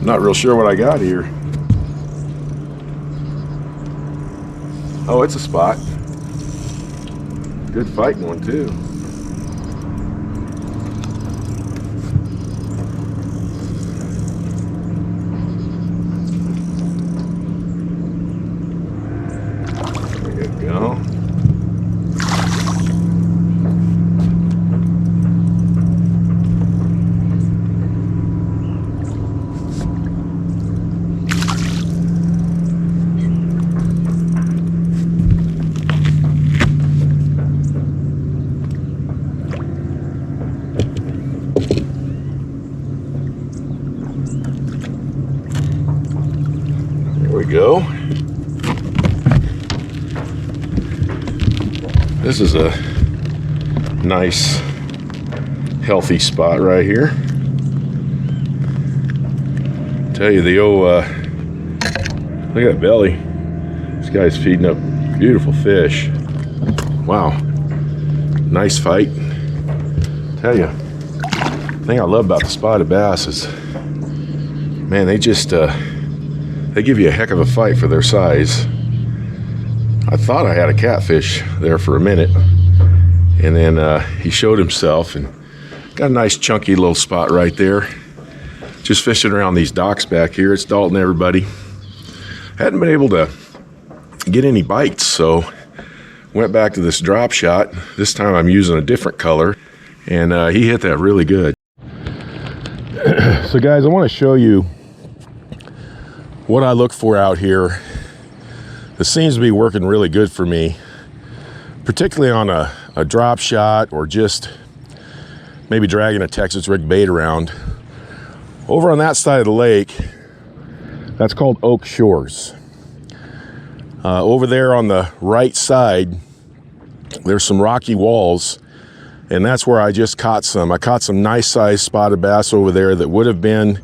Not real sure what I got here. Oh, it's a spot. Good fighting one too. There you go. There we go. This is a nice, healthy spot right here. Tell you the old, look at that belly. This guy's feeding up beautiful fish. Wow, nice fight. Tell you, the thing I love about the spotted bass is, man, they just, they give you a heck of a fight for their size. I thought I had a catfish there for a minute, and then he showed himself and got a nice chunky little spot right there. Just fishing around these docks back here. It's Dalton, everybody. Hadn't been able to get any bites, so went back to this drop shot. This time I'm using a different color, and he hit that really good. So guys, I want to show you what I look for out here. This seems to be working really good for me, particularly on a drop shot or just maybe dragging a Texas rig bait around. Over on that side of the lake, that's called Oak Shores. Over there on the right side, there's some rocky walls, and that's where I just caught some. I caught some nice sized spotted bass over there that would have been,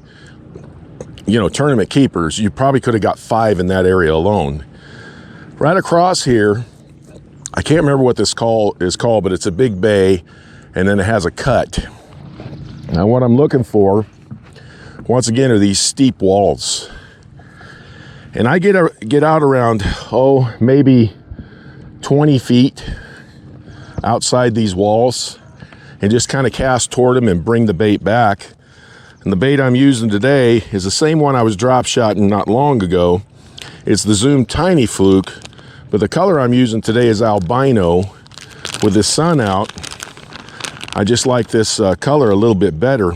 you know, tournament keepers. You probably could have got 5 in that area alone. Right across here, I can't remember what this is called, but it's a big bay, and then it has a cut. Now what I'm looking for, once again, are these steep walls. And I get out around, oh, maybe 20 feet outside these walls and just kind of cast toward them and bring the bait back. And the bait I'm using today is the same one I was drop shotting not long ago. It's the Zoom Tiny Fluke, but the color I'm using today is albino. With the sun out, I just like this color a little bit better.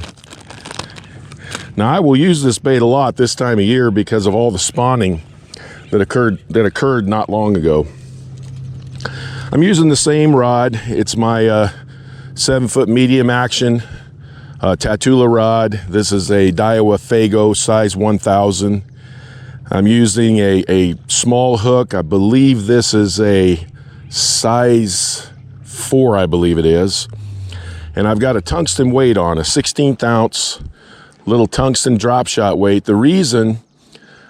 Now I will use this bait a lot this time of year because of all the spawning that occurred not long ago. I'm using the same rod. It's my 7-foot medium action Tatula rod. This is a Daiwa Fago size 1000. I'm using a small hook. I believe this is a size 4, I believe it is. And I've got a tungsten weight on, a 16th ounce little tungsten drop shot weight. The reason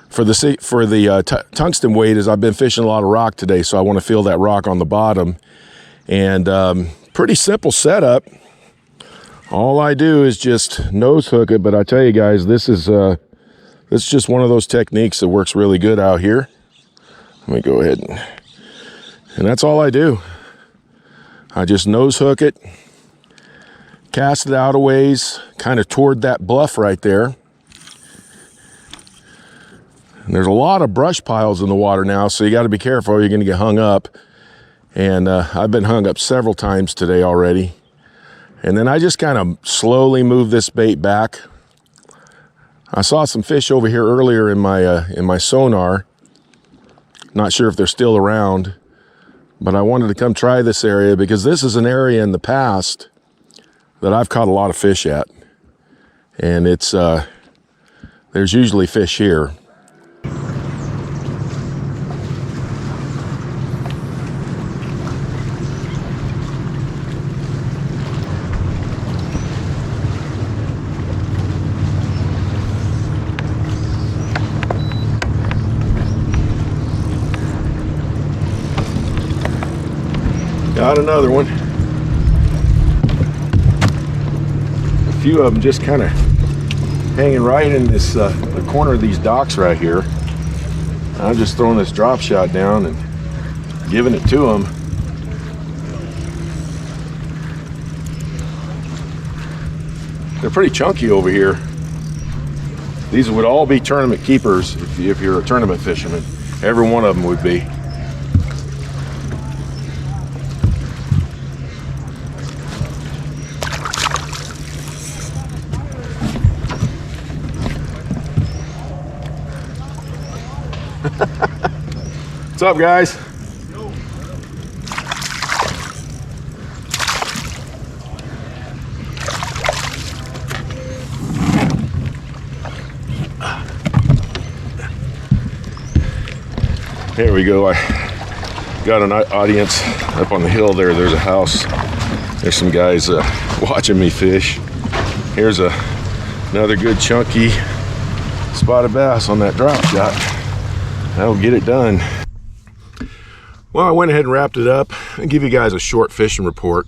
for the tungsten weight is I've been fishing a lot of rock today, so I want to feel that rock on the bottom. And pretty simple setup. All I do is just nose hook it, but I tell you guys, this is just one of those techniques that works really good out here. Let me go ahead and that's all I do. I just nose hook it, cast it out a ways, kind of toward that bluff right there. And there's a lot of brush piles in the water now, so you got to be careful or you're going to get hung up. And I've been hung up several times today already. And then I just kind of slowly move this bait back. I saw some fish over here earlier in my sonar. Not sure if they're still around, but I wanted to come try this area because this is an area in the past that I've caught a lot of fish at. And it's there's usually fish here. Got another one. A few of them just kind of hanging right in this the corner of these docks right here. I'm just throwing this drop shot down and giving it to them. They're pretty chunky over here. These would all be tournament keepers if you're a tournament fisherman. Every one of them would be. What's up, guys? There we go. I got an audience up on the hill there. There's a house. There's some guys watching me fish. Here's another good chunky spotted bass on that drop shot. That'll get it done. Well, I went ahead and wrapped it up and give you guys a short fishing report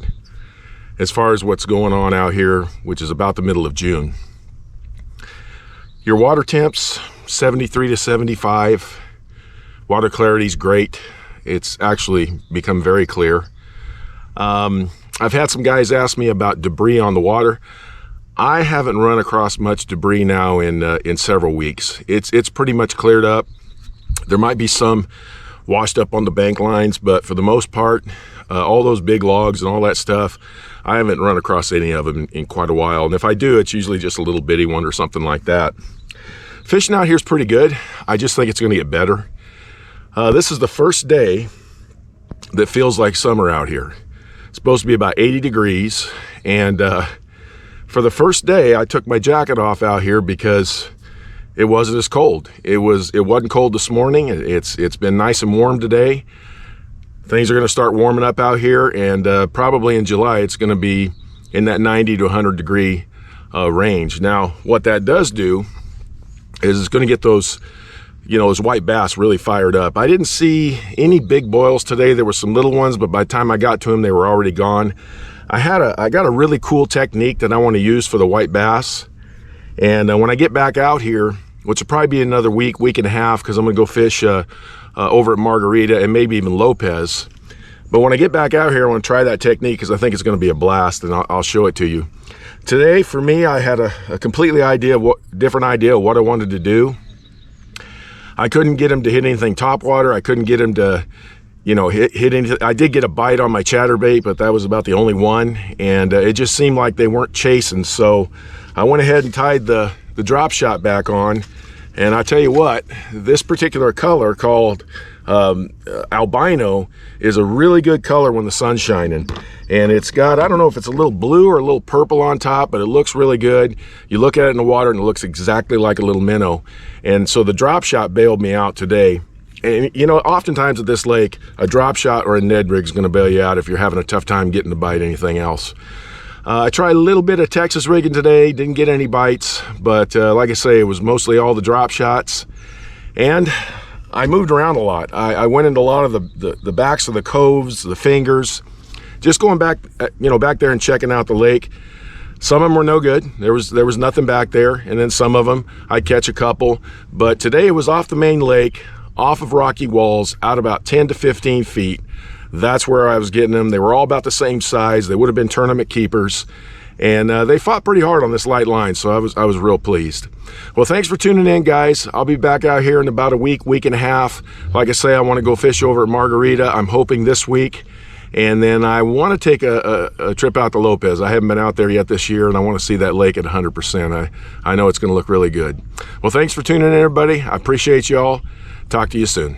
as far as what's going on out here, which is about the middle of June. Your water temps, 73 to 75. Water clarity's great. It's actually become very clear. I've had some guys ask me about debris on the water. I haven't run across much debris now in several weeks. It's pretty much cleared up. There might be some washed up on the bank lines, but for the most part, all those big logs and all that stuff, I haven't run across any of them in quite a while. And if I do, it's usually just a little bitty one or something like that. Fishing out here is pretty good. I just think it's going to get better. This is the first day that feels like summer out here. It's supposed to be about 80 degrees. And for the first day, I took my jacket off out here because it wasn't as cold. It wasn't cold this morning. It's been nice and warm today. Things are going to start warming up out here, and probably in July, it's going to be in that 90 to 100 degree range. Now, what that does do is it's going to get those, those white bass really fired up. I didn't see any big boils today. There were some little ones, but by the time I got to them, they were already gone. I got a really cool technique that I want to use for the white bass. And when I get back out here, which will probably be another week and a half, because I'm going to go fish over at Margarita and maybe even Lopez. But when I get back out here, I want to try that technique because I think it's going to be a blast, and I'll show it to you. Today, for me, I had a completely different idea of what I wanted to do. I couldn't get him to hit anything topwater. I couldn't get him to, hit anything. I did get a bite on my chatterbait, but that was about the only one. And it just seemed like they weren't chasing. So I went ahead and tied the drop shot back on. And I tell you what, this particular color called albino is a really good color when the sun's shining. And it's got, I don't know if it's a little blue or a little purple on top, but it looks really good. You look at it in the water and it looks exactly like a little minnow. And so the drop shot bailed me out today. And oftentimes at this lake, a drop shot or a Ned rig is going to bail you out if you're having a tough time getting to bite anything else. I tried a little bit of Texas rigging today, didn't get any bites, but like I say, it was mostly all the drop shots. And I moved around a lot. I went into a lot of the backs of the coves, the fingers, just going back, back there and checking out the lake. Some of them were no good. There was nothing back there. And then some of them, I'd catch a couple. But today it was off the main lake, off of rocky walls, out about 10 to 15 feet. That's where I was getting them. They were all about the same size. They would have been tournament keepers. And they fought pretty hard on this light line, so I was real pleased. Well, thanks for tuning in, guys. I'll be back out here in about a week and a half. Like I say, I want to go fish over at Margarita. I'm hoping this week. And then I want to take a trip out to Lopez. I haven't been out there yet this year, and I want to see that lake at 100%. I know it's going to look really good. Well, thanks for tuning in, everybody. I appreciate y'all. Talk to you soon.